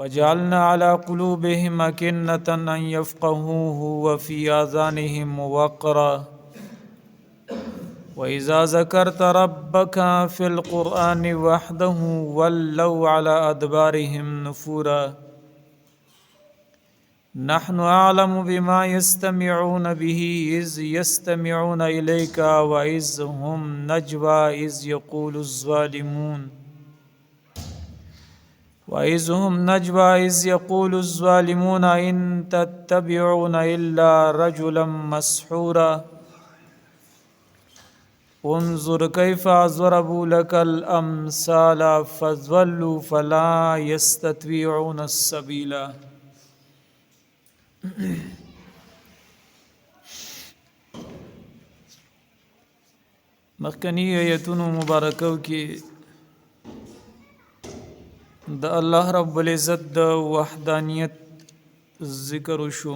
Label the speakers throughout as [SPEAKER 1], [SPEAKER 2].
[SPEAKER 1] وجعلنا على قلوبهم أكنة أن يفقهوه وفي آذانهم وقرا وإذا ذكرت ربك في القرآن وحده ولوا على أدبارهم نفورا نحن أعلم بما يستمعون به إذ يستمعون إليك وإذ هم نجوى إذ يقول الظالمون إن تتبعون إلا رجلا مسحورا انظر كيف ضربوا لك الأمثال فضلوا فلا يستطيعون السبيل. مخکنی آیتونو مبارکو کې د الله رب العزت د وحدانیت ذکر وشو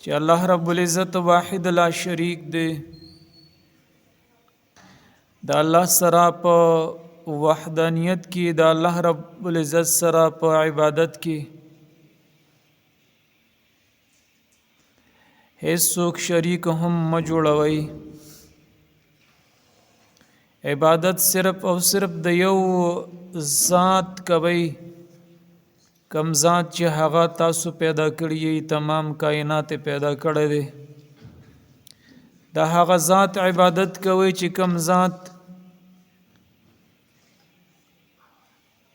[SPEAKER 1] چې الله رب العزت واحد لا شریک دی. د الله سره په وحدانیت کې د الله رب العزت سره په عبادت کې هیڅوک شریک هم مه جوړوئ. عبادت صرف او صرف د یو ذات کوئ، کم ذات چې هغه تاسو پیدا کړی تمام کائنات پیدا کړی دی. د هغه ذات عبادت کوئ چې کم ذات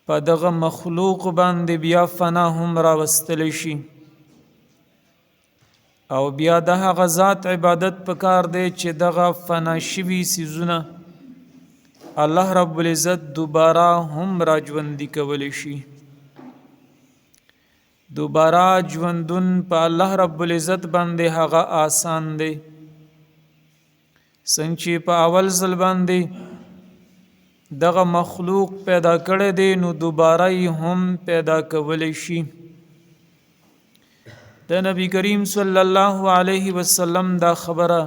[SPEAKER 1] په دغه مخلوق باندې بیا فنا هم راوستلی شي، او بیا د هغه ذات عبادت پکار دی چې دغه فنا شوي څیزونه الله رب العزت دوباره هم راژوندي کولی شي. دوباره ژوندون په الله رب العزت باندې هغه آسان دی. څنګه چې په اول ځل باندې دغه مخلوق پیدا کړی دی نو دوباره هم پیدا کولی شي. د نبی کریم صلی الله علیه وسلم دا خبره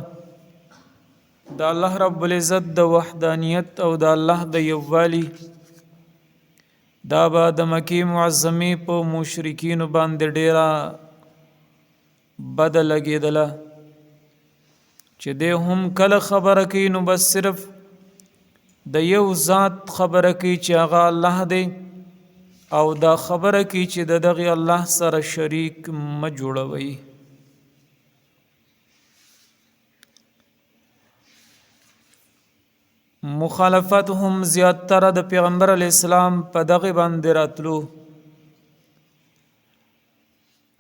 [SPEAKER 1] د الله رب العزت د وحدانیت او د الله د یووالي دا به د مکې معظمې په مشرکینو باندې ډیره بده لګېدله چې دی هم کله خبره کوي نو بس صرف د یو ذات خبره کوي چې هغه الله دی، او دا خبره کوي چې د دغه الله سره شریک مه جوړوئ. مخالفت هم زیاتره د پیغمبر علیه السلام په دغه باندې راتلو،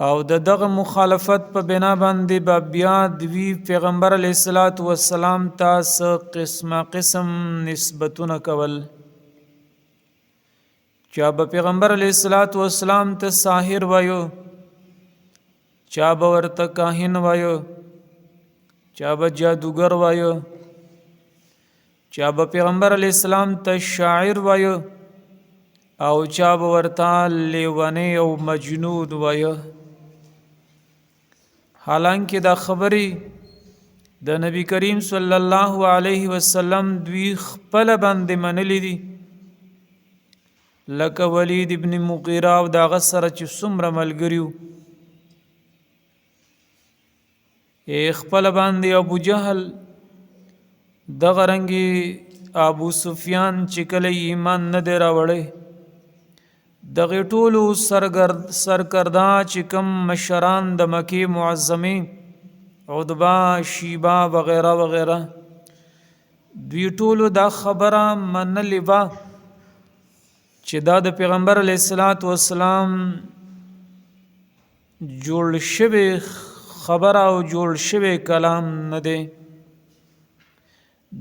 [SPEAKER 1] او د دغه مخالفت په بنا باندې به بیا دوی پیغمبر علیه السلام ته قسم نسبتونه کول. چا به پیغمبر علیه السلام ته ساحر وایو، چا به ورته کاهن وایو، چا به جادوګر وایو، چا به پیغمبر علیه السلام ته شاعر وایو، او چا به ورته لیونی او مجنون وایو. حالانکه دا خبرې د نبی کریم صلی الله علیه وسلم دوی خپل باندې منلې دي، لکه ولید ابن مغیره او داغه سره چې څومره ملګري وو. خپل باندې ابو جهل، دغه رنګې ابو سفیان چې کله ایمان نه دی راوړی، دغه ټولو سرکردا چې کم مشران د مکې معظمې عتبه، شیبه وغیره وغیره، دوی ټولو دا خبره منلې وه چې دا د پیغمبر علیه السلام جوړ شوی خبره او جوړ شوی کلام نه دی.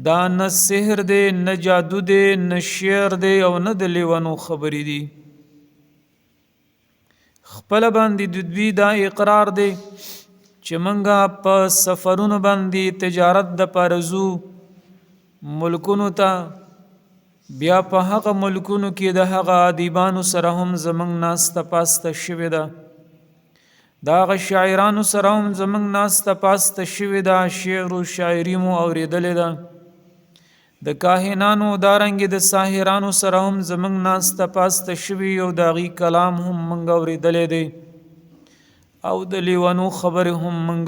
[SPEAKER 1] دا نه سحر دی، نه جادو دی، نه شعر دی، او نه د لیونو خبرې دي. خپل باندې د دوی دا اقرار دی چې منګه په سفرونو باندې تجارت د پاره ځو ملکونو ته، بیا په هغه ملکونو کې د هغه ادیبانو سره هم زمونږ ناسته پاسته شوې ده، د هغه شاعرانو سره هم زمونږ ناسته پاسته شوې ده، شعر و شاعري مو اورېدلې ده. د کاهنانو دارنګې د ساحرانو سره هم زمونږ ناسته پاسته شوي او د هغوی کلام هم موږ اورېدلی دی او د لیونو خبرې هم موږ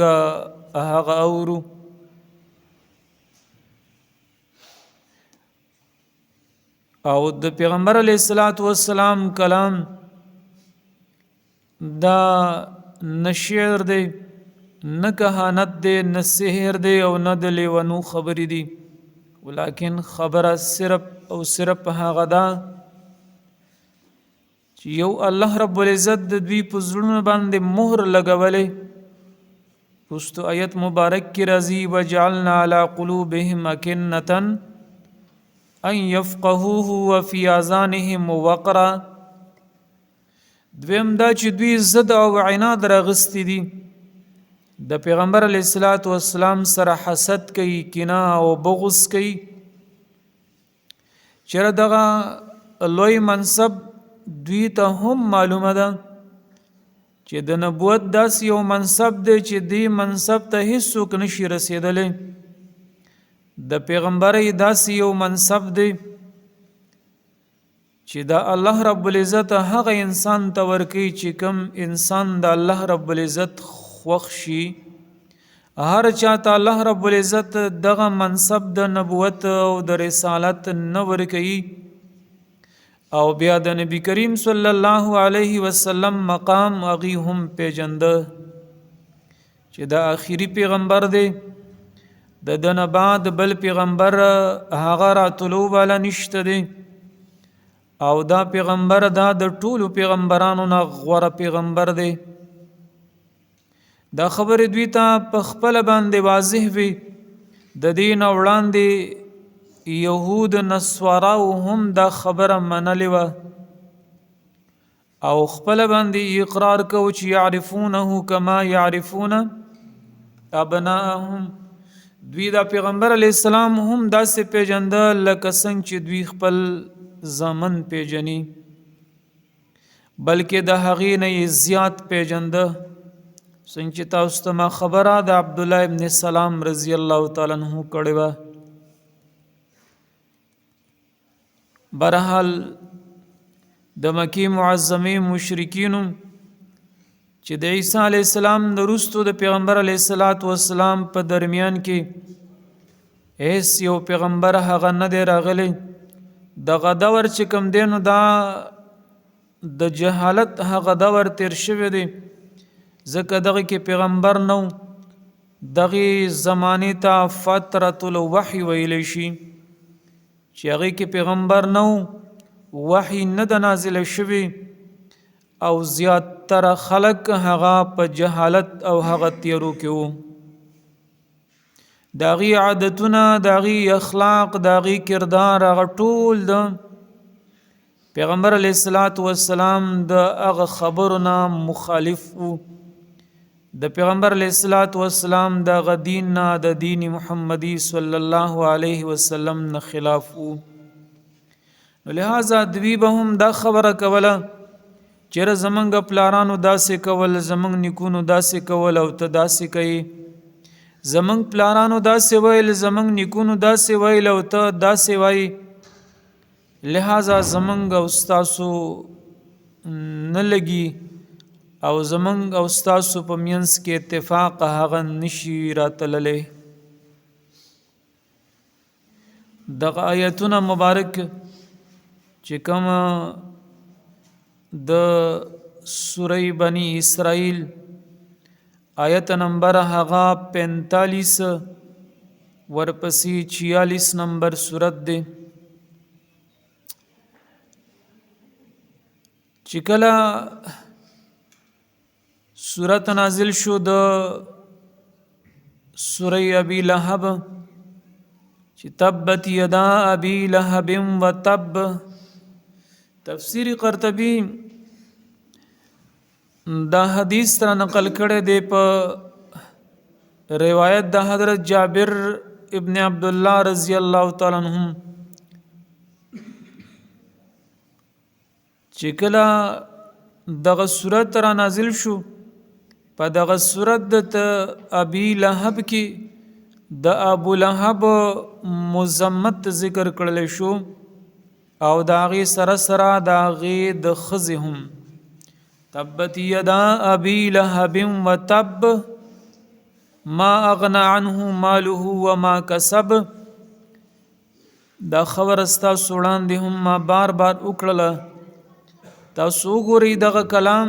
[SPEAKER 1] هغه اورو. او د پیغمبر علیه السلام کلام دا نه شعر دی، نه کهانت دی، نه سحر دی او نه د لیونو خبرې دي، ولیکن خبره صرف او صرف هغه ده چې یو الله رب العزت د دوی په زړونو باندې مهر لګولی. وروستو آیت مبارک کې راځي وجعلنا علی قلوبهم اکنة ان یفقهوه وفي آذانهم وقرا. دویم دا چې دوی ضد او عناد راغستی دي، د پیغمبر علیه السلام سره حسد کوي، کینه او بغض کوي. چېرې دغه لوی منصب دوی ته هم معلومه ده چې د نبوت داسې یو منصب دی چې دې منصب ته هیڅوک نشي رسېدلی. د پیغمبرۍ داسې یو منصب دی چې د الله رب العزت هغه انسان ته ورکوي چې کوم انسان د الله رب العزت خوښ شي. هر چاته الله رب العزت دغه منصب د نبوت او د رسالت نه ورکوي او بیا د نبی کریم صلی الله علیه وسلم مقام هغوی هم پیژنده چې د آخري پیغمبر دی، د ده نه بعد بل پیغمبر هغه راتلو والا نشته دی او دا پیغمبر دا د ټولو پیغمبرانو نه غوره پیغمبر دی. دا خبرې دوی ته په خپله باندې واضح وي. د دې نه وړاندې یهود نصاراو هم دا خبره منلې وه او خپله باندې اقرار کوو چې یعرفونه کما یعرفون ابناءهم. دوی دا پیغمبر علیه السلام هم داسې پیژنده لکه څنګه چې دوی خپل زامن پیژني، بلکې د هغې نه یې زیات پیژنده. څنګه چې تاسو ته ما خبره د عبدالله ابن سلام رضی الله تعالی عنه کړې وه. برحال د مکی معظمې مشرکینو چې د عیسی علیه السلام د وروستو د پیغمبر علیه السلام په درمیان کې هیڅ یو پیغمبر هغه نه دی راغلی. دغه دور چې کوم دی نو دا د جهالت هغه دور تیر شوی دی، ځکه دغه کې پیغمبر نو. دغه زمانې ته فترة الوحی ویلی شي چې هغې کې پیغمبر نو، وحی نه د نازله شوی او زیاتره خلک هغه په جهالت او هغه تیرو کې وو. د هغې عادتونه، د هغې اخلاق، د هغې کردار هغه ټول د پیغمبر علیه السلام د هغه خبرو نه مخالف وو. د پیغمبر علیه السلام د هغه دین نه، د دین محمدي صلی الله علیه وسلم نه خلاف وو. نو لہذا دوی به هم دا خبره کوله چېرې زمونږ پلارانو داسې کول، زمونږ نیکونو داسې کول او ته داسې کوي. زمونږ پلارانو داسې ویل، زمونږ نیکونو داسې ویل او ته داسې وایي. لہذا زمونږ او ستاسو نه لګي او زمونږ او ستاسو په منځ کې اتفاق هغه نشي راتللی. دغه آیتونه مبارک چې کوم د سوره بنی اسرائیل آیت نمبر هغه 45 ورپسې 46 نمبر سورت دی. چې کله سورت نازل شو د سوره ابي لهب چې تبت یدا ابي لهب وتب، تفسیر قرطبی دا حدیث را نقل کړی دی په روایت د حضرت جابر ابن عبدالله رضی الله تعالی عنہ چې کله دغه صورت را نازل شو، په دغه صورت د ابي لهب کې د ابو لهب مزمت ذکر کړل شو او د هغې سره سره د هغې د ښځې هم تبت یدا ابي لهب وتب ما اغنى عنه ماله وما کسب. دا خبر ستاسو وړاندې هم ما بار بار وکړله. تاسو وګورئ دغه کلام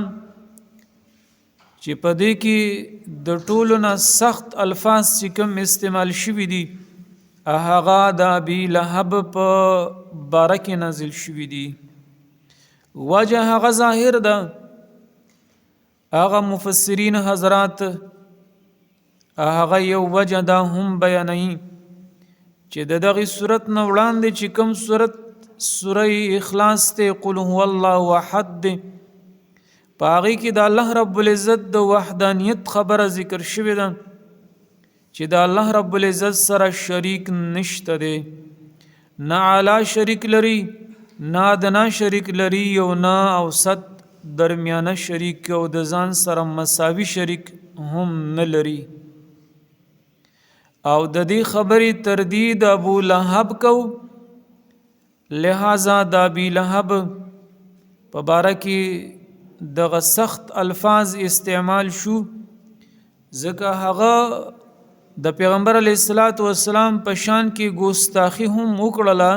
[SPEAKER 1] چې په دې کې د ټولو نه سخت الفاظ چې کوم استعمال شوي دي هغه د ابي لهب په باره کې نازل شوي دي. وجه هغه ظاهر ده، هغه مفسرین حضرات هغه یو وجه دا هم بیانوي چې د دغې صورت نه وړاندې چې کوم صورت سوره اخلاص ته قل هو الله احد دی، په هغې کې د الله رب العزت د وحدانیت خبره ذکر شوې ده چې د الله رب العزت سره شریک نشته دی، نه اعلی شریک لري نه ادنا شریک لري او نه اوسط درمیانه شریک او د ځان سره مساوي شریک هم نه لري. او د دې خبرې تردید ابو لهب کو، لہذا د ابي لهب په باره کې دغه سخت الفاظ استعمال شو ځکه هغه د پیغمبر علیه الصلاۃ والسلام په شان کې ګستاخی هم وکړله.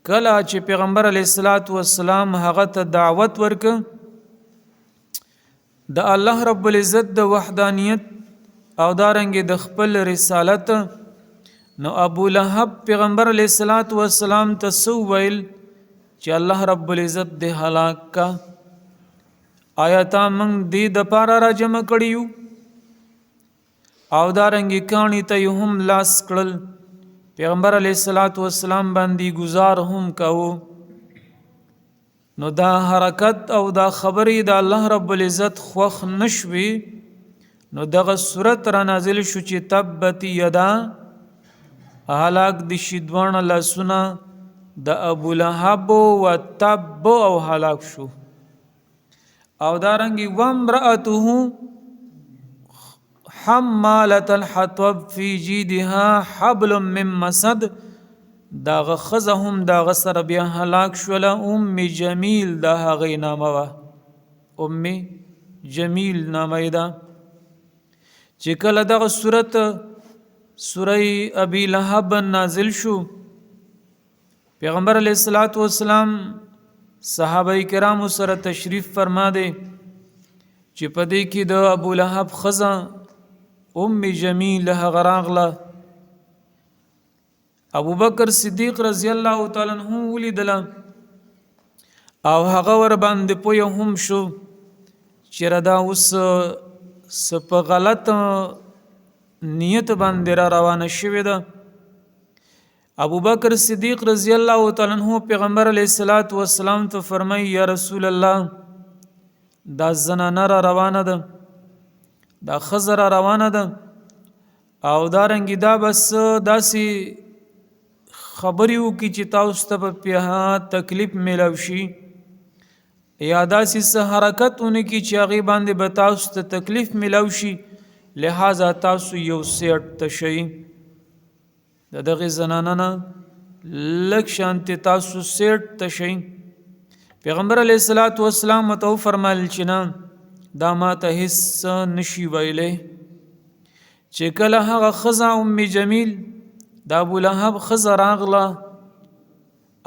[SPEAKER 1] کله چې پیغمبر علیه الصلاۃ والسلام هغه ته دعوت ورکړ د الله رب العزت د وحدانیت او دارنګ د خپل رسالت، نو ابو لهب پیغمبر علیه الصلاۃ والسلام ته سو ویل چې الله رب العزت دې هلاک کا. آیا تا موږ دې دپاره را جمع کړي یو او دارنګې کاڼي ته یې هم لاس کړل، پیغمبر علیه الصلاۃ والسلام باندې ګزار هم کوو. نو دا حرکت او دا خبرې د الله رب العزت خوښ نشوي، نو دغه صورت را نازل شو چې تبت یدا هلاک د شي دواړه لاسونه د ابو لهب و تب او هلاک شو. او دارنګې وامرأته حمالة الحطب فی جیدها حبل من مسد، داغه ښځه هم داغه سره بیا هلاک شوله. ام جمیل د هغې نامه وه، ام جمیل نامه یې ده. چې کله دغه صورت سوره ابي لهب نازل شو، پیغمبر علیه الصلاۃ والسلام صحابه کرامو سره تشریف فرما دی چې په دې کې د ابو لهب ښځه ام جمیل هغه راغله. ابو بکر صدیق رضی الله تعالی عنہ ولیدله او هغه ور باندې پوه هم شو چې دا اوس په غلط نیت باندې را روانه شوې ده. ابو بکر صدیق رضی الله تعالی عنہ پیغمبر علیه الصلاۃ والسلام ته فرمایي یا رسول الله دا زنانه را روانه ده، دا ښځه را روانه ده او دارنګې دا بس داسې خبرې وکړي چې تاسو ته به پې تکلیف میلاو شي یا داسې څه حرکت ونه کړي چې هغې باندې به تاسو ته تکلیف میلاو شي، لہذا تاسو یو سیټ ته شئ. د دغې زنانه نه لږ شانتې تاسو سیټ ته شئ. پیغمبر علیه الصلاۃ والسلام ورته وفرمایل چې نه، دا ما ته هېڅ نشي ویلی. چې کله هغه ښځه ام جمیل د ابو لهب ښځه راغله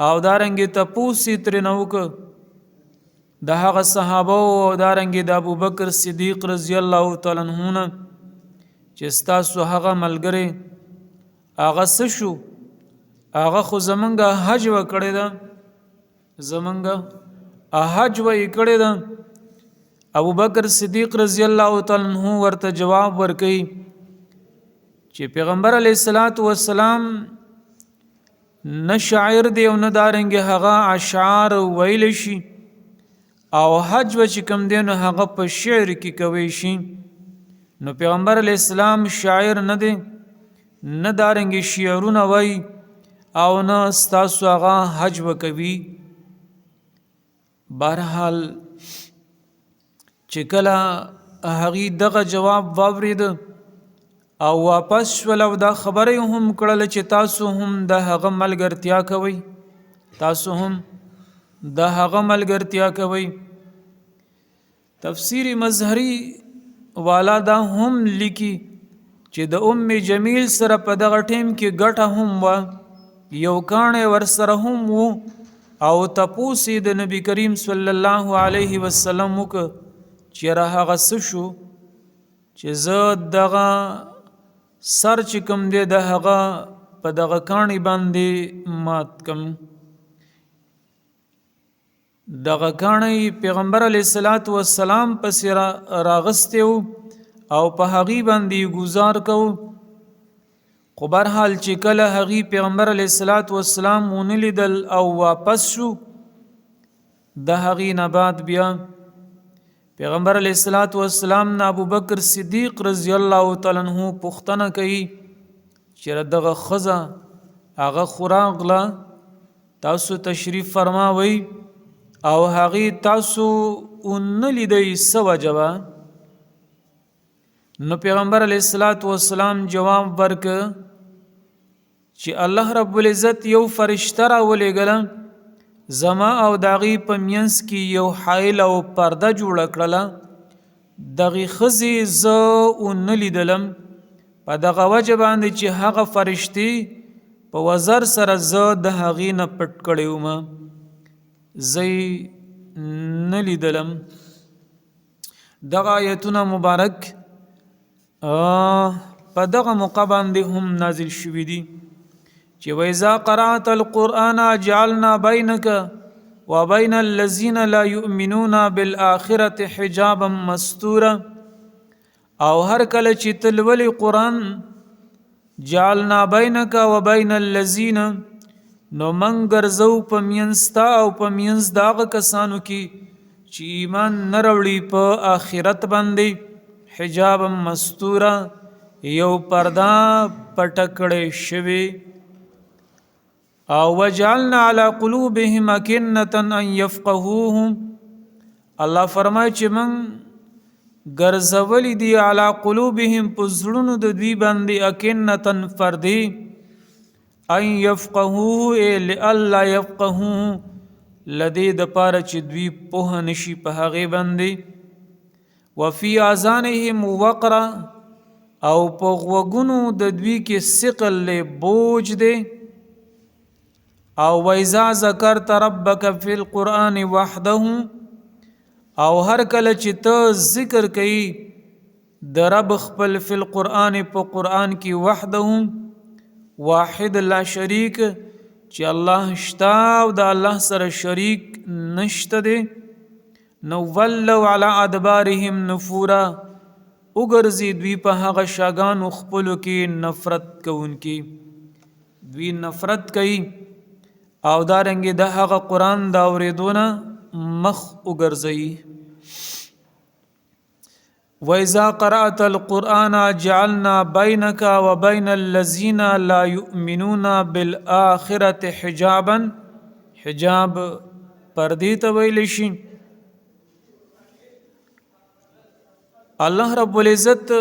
[SPEAKER 1] او دارنګې تپوس یې ترېنه وکړه د هغه صحابه او دارنګې د ابو بکر صدیق رضی الله تعالی عنه نه چې ستاسو هغه ملګری هغه څه شو، هغه خو زمونږ حج و کړی ده، زمونږ حج و یې کړی ده. ابو بکر صدیق رضی الله تعالی عنہ ورته جواب ورکوي چې پیغمبر علیه الصلاۃ والسلام نه شاعر دی او نه دارنګې هغه اشعار ویلی شي او حج و چې کوم دی نو هغه په شعر کې کوی شي. نو پیغمبر علیه السلام شاعر نه دی، نه دارنګې شعرونه وایي او نه ستاسو هغه حج وکوي. بهرحال چې کله هغې دغه جواب واورېده او واپس شول او دا خبره هم کړل چې تاسو هم د هغه ملګرتیا کوئ تفسیر مظهری والا دا هم لیکي چې د جمیل سره په دغه ټیم کې ګټه هم و یو کاڼی ورسره هم و او تپوس یې د نبی کریم صلی الله علیه وسلم وکړه چې هغه څه شو چې زه دغه سر چې کوم دی د هغه په دغه کاڼي باندې مات کم. دغه کاڼي پیغمبر علیه الصلاۃ والسلام پسې راغستی و او په هغې باندې گزار کو. خو برحال چې کله هغې پیغمبر علیه الصلاۃ والسلام ونه لیدل او واپس شو د هغې نه بعد بیا پیغمبر علیه الصلاۃ والسلام نه ابوبکر صدیق رضی الله تعالی عنہ پوښتنه کوي چې دغه ښځه هغه خو راغله تاسو تشریف فرماوئ او هغې تاسو ونه لیدئ څه وجه وه؟ نو پیغمبر علیه الصلاۃ والسلام جواب ورکړ چې الله رب العزت یو فرشته راولېږله زما او د هغې په منځ کې یو حایل او پرده جوړه کړله دغې ښځې زه ونه لیدلم په دغه وجه باندې چې هغه فرشتې په وزر سره زه د هغې نه پټ کړی وم زه نه لیدلم. دغه آیتونه مبارک په دغه موقع باندې هم نازل شوي دي چې وَإِذَا قَرَأْتَ الْقُرْآنَ جَعَلْنَا بَيْنَكَ وَبَيْنَ الَّذِينَ لَا يُؤْمِنُونَ بِالْآخِرَةِ حِجَابًا مَسْتُورًا او هر کله چې تلولي قرآن جعلنا بینک و بین الذین نو من ګرځو په منځ تا او په منځ د هغه کسانو کې چې ایمان نه راوړي په آخرت باندې حجابا مستورا یو پرده پټه کړې شوې او وجعلنا على قلوبهم أكنة أن يفقهوه. الله فرمایي چې من ګرځولي دي على قلوبهم په زړونو د دوی باندې أكنة فردي ان يفقهوه لئلا يفقهوه لدې د پاره چې دوی پوه نشي په هغې باندې وفي آذانهم وقرا او په غوږونو د دوی کې ثقل له بوج دی او وإذا ذكرت ربك في القرآن وحده او هر کله چې ته ذکر کوي د رب خپل فی القرآن په قرآن کې وحده واحد لا شریک چې الله شته او د الله سره شریک نشته دی نو ولوا علی ادبارهم نفورا وګرځي دوی په هغه شاګانو خپلو کې نفرت کوونکي دوی نفرت کوي او دارنګې د هغه قرآن د اورېدونه مخ وګرځوي. وَإِذَا قَرَأْتَ الْقُرْآنَ جَعَلْنَا بَيْنَكَ وَبَيْنَ الَّذِينَ لَا يُؤْمِنُونَ بِالْآخِرَةِ حِجَابًا حجاب پردې ته ویلی شي. الله رب العزت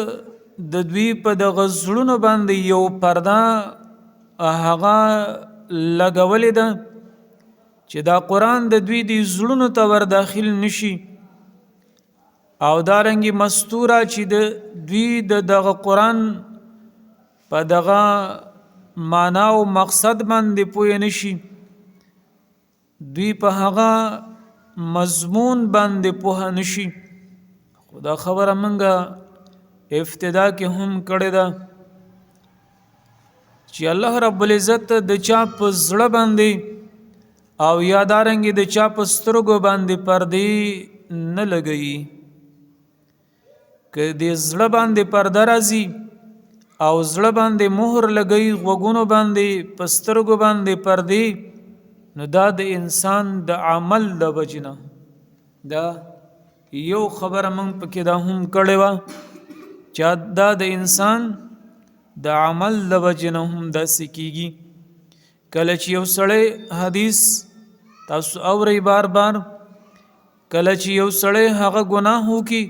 [SPEAKER 1] د دوی په دغه زړونو باندې یو پرده هغه لګولې ده چې دا قرآن د دوی د زړونو ته ور داخل نشي او دارنګې مستوره چې د دوی دغه قرآن په دغه معنا او مقصد باندې پوه نشي دوی په هغه مضمون باندې پوه نشي. خدا خبره منګه ابتدا کې هم کړې ده چې الله رب العزت د چا په زړه باندې او یادارنګې د چا په سترګو باندې پردې نه لګوي. که د زړه باندې پرده راځي او زړه باندې مهر لګوي غوږونو باندې په سترګو باندې پردې نو دا د انسان د عمل د وجې نه دا یو خبره موږ پکې دا هم کړې وه چې دا د انسان د عمل د وجې نه هم داسې کېږي. کله چې یو سړی حدیث تاسو اورئ بار بار کله چې یو سړی هغه ګناه وکړي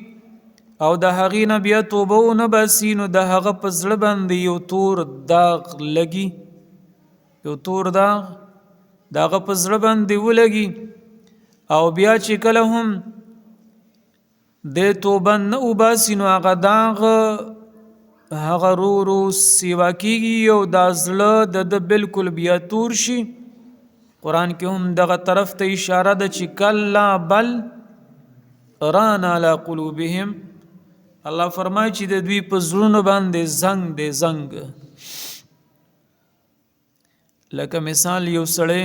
[SPEAKER 1] او د هغې نه بیا توبه ونه باسي نو د هغه په زړه باندې یو تور داغ لګي، یو تور داغ د هغه په زړه باندې ولګي او بیا چې کله هم د توبه نه وباسي نو هغه داغ هغه رو سیوا کېږي او دا زړه د بالکل بیا تور شي. قرآن کې هم دغه طرف ته اشاره ده چې کلا بل ران علی قلوبهم، الله فرمایي چې د دوی په زړونو باندې زنګ دی زنګ. لکه مثال یو سړی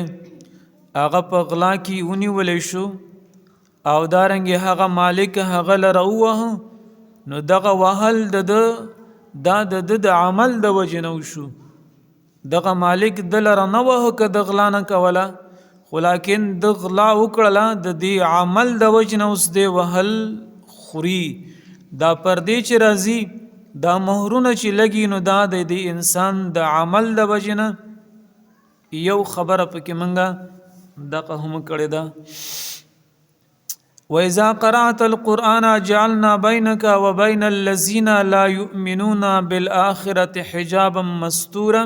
[SPEAKER 1] هغه په غلا کې ونیولی شو او دارنګې هغه مالک هغه لره ووهه نو دغه وهل دا د عمل د وجې نه وشو، دغه مالک د لره نه وهه که د غلا نه کوله خو لیکن د غلا وکړله د دې عمل د وجې نه اوس دی وهل خوري. دا پردې چې راځي دا مهرونه چې لګي نو دا د دې انسان د عمل د وجې نه یو خبره پکې منګه دغه هم کړې ده. وَإِذَا قَرَأْتَ الْقُرْآنَ جَعَلْنَا بَيْنَكَ وَبَيْنَ الَّذِينَ لَا يُؤْمِنُونَ بِالْآخِرَةِ حِجَابًا مَسْتُورًا.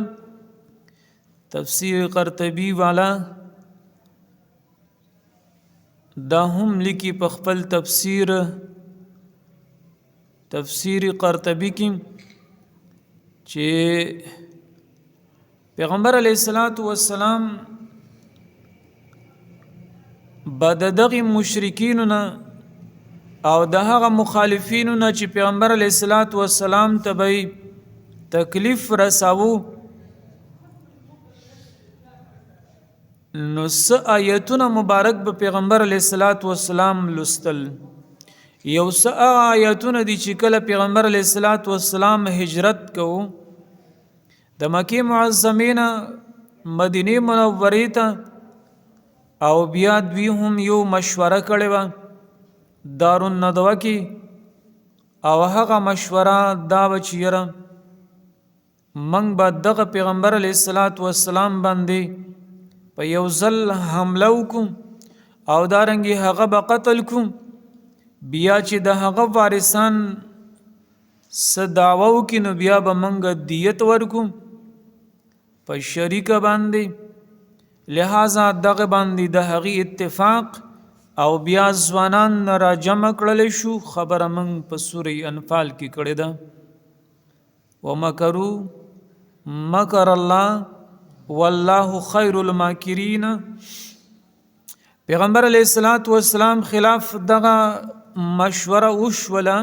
[SPEAKER 1] تفسیر قرطبی والا دا هم لیکي په خپل تفسیر قرطبی کې چې پیغمبر علیه السلام بعد دغه مشرکین نه او د هغه مخالفین نه چې پیغمبر علیه السلام ته به تکلیف رساوه نو س آیتونه مبارک به پیغمبر علیه السلام لستل. یو س آیتونه دي چې کله پیغمبر علیه السلام هجرت کوو د مکې معظمې نه مدینې منورې ته او بیا دوی هم یو مشوره کړې وه دارالندوه کې او هغه مشوره دا وه چې یاره موږ به دغه پیغمبر علیه السلام باندې په یو ځل حمله وکړو او دارنګې هغه به قتل کړو، بیا چې د هغه وارثان څه دعوه وکړي نو بیا به موږ دیت ورکړو په شریکه باندې. لہذا دغه باندې د هغې اتفاق او بیا ځوانان را جمع کړلی شو. خبره موږ په سوره انفال کې کړې ده. ومکروا مکر الله والله خیر الماکرین. پیغمبر علیه السلام خلاف دغه مشوره وشوله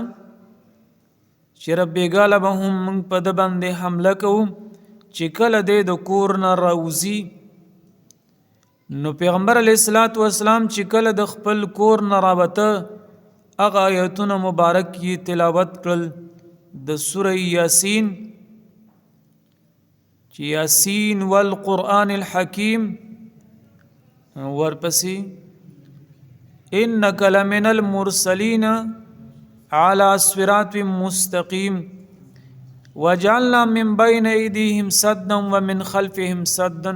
[SPEAKER 1] چې ربېګاله به هم موږ په ده باندې حمله کوو چې کله دی د کور نه راوځي نو پیغمبر علیه السلام چې کله د خپل کور نه راوته هغه آیتونه مبارک یې تلاوت کړل د سوره یاسین چې یاسین والقرآن الحکیم، ورپسې انک لمن المرسلین علی صراط مستقیم وجعلنا من بین ایدیهم سدا ومن خلفهم سدا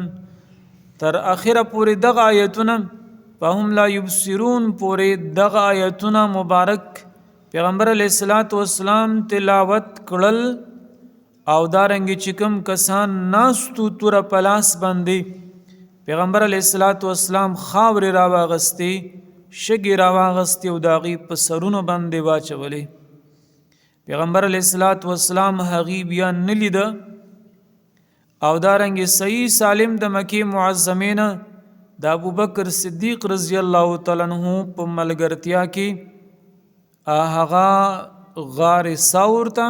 [SPEAKER 1] تر اخره پورې دغه آیتونه فهم لا یبصرون پورې دغه آیتونه مبارک پیغمبر علیه السلام تلاوت کړل او دارنګې چې کوم کسان ناستو توره په لاس باندې پیغمبر علیه السلام خاورې راواغستې شګې راواغستې او د هغې په سرونو باندې واچولې. پیغمبر علیه السلام هغې بیا نه لیده او دارنګې صحیح سالم د مکې معظمې نه د ابوبکر صدیق رضی الله تعالی عنہ په ملګرتیا کې هغه غار ثور ته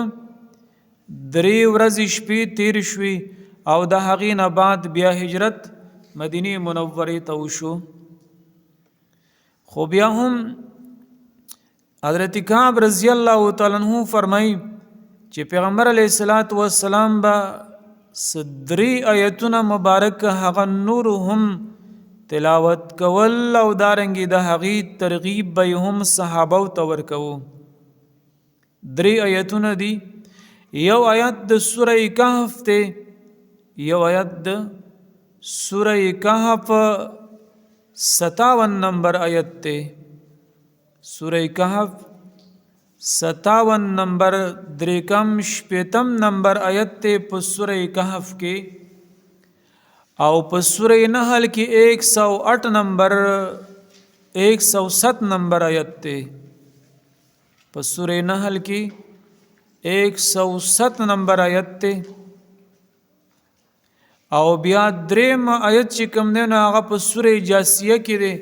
[SPEAKER 1] 3 ورځې شپې تیر شوې او د هغې نه بعد بیا هجرت مدینې منورې ته وشو. خو بیا هم حضرت کعب رضی الله تعالی عنہ فرمایي چې پیغمبر علیه السلام به 3 آیتونه مبارک هغه نور هم تلاوت کول او دارنګې د هغې ترغیب به هم صحابو ته ورکوو. 3 آیتونه دي. یو آیت د سوره کهف ته، یو آیت د سوره کهف 57 نمبر آیت ته. سوره کهف 57 نمبر دریکم شپیتم نمبر آیت ته په سوره کهف کې او په سوره نحل کې 108 نمبر 107 نمبر آیت ته په سوره نحل کې 107 نمبر آیت ته او بیا دریم آیت چې کوم دی نو هغه په سوره جاسیه کې دی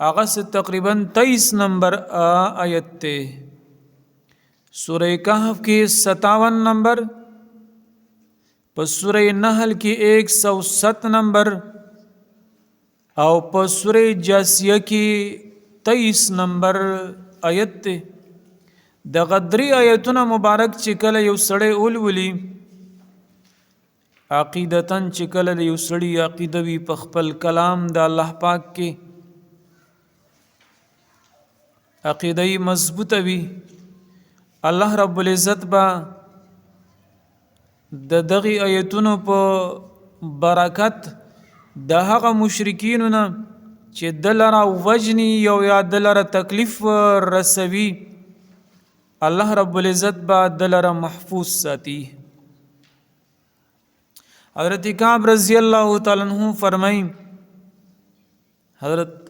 [SPEAKER 1] هغه تقریبا 23 نمبر آیت ته سوره کهف کې 57 نمبر په سوره نحل کې 107 نمبر او په سوره جاسیه کې 23 نمبر آیت ته د غدری آیتونه مبارک چې کله یو سړی اولولي عقیدتن چې کله یو سړی عقیده وي په خپل کلام د الله پاک کې عقیده مضبوطه وي الله رب العزت با د دغه آیتونو په برکت د هغه مشرکین نه چې دلره وجنی یو یا دلره تکلیف رسوي الله رب العزت با دلره محفوظ ساتي حضرت کعب رضی اللہ تعالی عنہ فرمائیں حضرت